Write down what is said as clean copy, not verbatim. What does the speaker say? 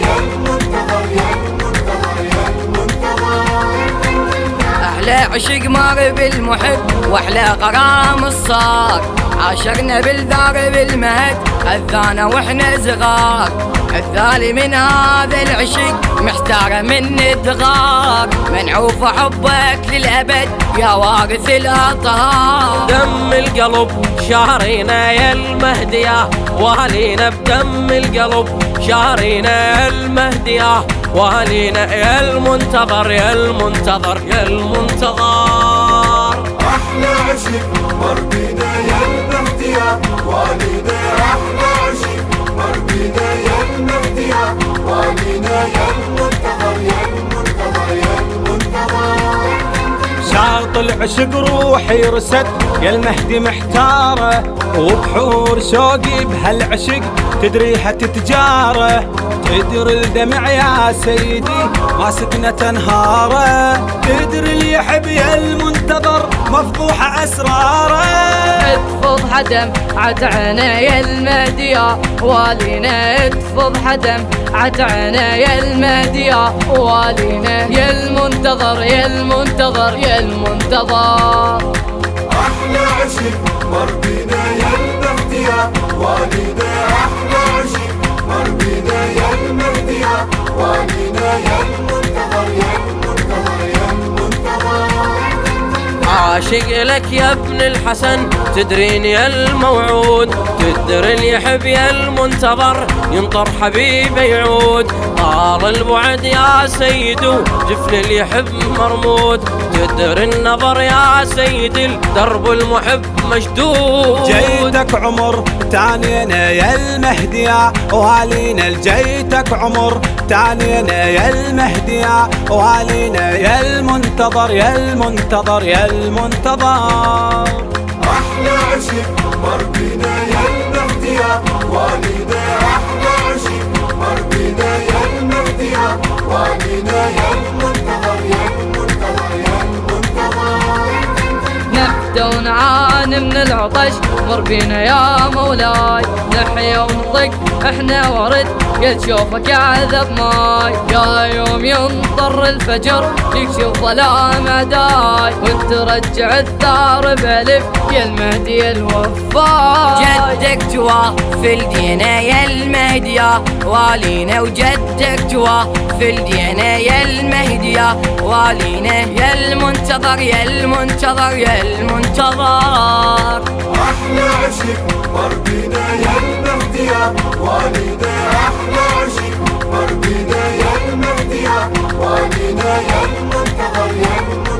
يا المنتظر يا المنتظر يا المنتظر. أحلى عشق مر بالمحب وأحلى غرام الصار، عاشرنا بالدار بالمهد أذانا وإحنا صغار. الثالي من هذا العشق محتار من الدغار، منعوف حبك للأبد يا وارث الأطهار. دم القلب شارينا يا المهدي يا والينا، بدم القلب شارينا يا المهدي يا والينا، يا المنتظر يا المنتظر يا المنتظر. أحلى عشق مر بينا يا المهدي يا والينا، أحلى عشق مر بينا يا المهدي يا والينا، يا المنتظر يا المنتظر يا المنتظر. شاط العشق روحي رست يا المهدي محتاره، وبحور شوقي بهالعشق تدريها تتجاره. تدري الدمع يا سيدي ما سكنت انهاره، تدري اللي يحب يا المنتظر مفضوحه اسراره. تفض حدم عتعنا يا المهدي يا والينا، تفض حدم عتعنا يا المهدي يا والينا، يا المنتظر يا المنتظر يا المنتظر. أحلى عشق مر بينا يا المهدي يا والينا، أحلى عشق مر بينا يا المهدي يا والينا، يا المنتظر يا المنتظر يا المنتظر. عاشق لك يا ابن الحسن تدرين يا الموعود، تدري اللي يحب يا المنتظر ينطر حبيبه يعود. طال البعد يا سيدو جفن اللي يحب مرمود، تدري النظر يا سيدي درب المحب مشدود. جيتك عمر تانينا يا المهدي يا والينا، جيتك عمر تانينا يا المهدي يا والينا، يا المنتظر يا المنتظر يا المنتظر. أحلى عشق مر بينا يا المهدي يا والينا، أحلى عشق مر بينا يا المهدي يا والينا، يا المنتظر يا المنتظر يا المنتظر. نبدأ ونعاني من العطش مر بينا يا مولاي، نحيا ونطق احنا ورد قد شوفك عذب ماي. يا يوم ينطر الفجر يكشف ظلام عداي، وانت رجع الثار بألف يا المهدي الوفاي. جدك جوا في الدينا يا المهدي يا والينا، وجدك جوا في الدينا يا المهدي يا والينا، يا المنتظر يا المنتظر يا المنتظر. أحلى عشق مر بينا يا المهدي يا والينا، أحلى عشق مر بينا يا المهدي يا والينا، يا المنتظر يا المنتظر.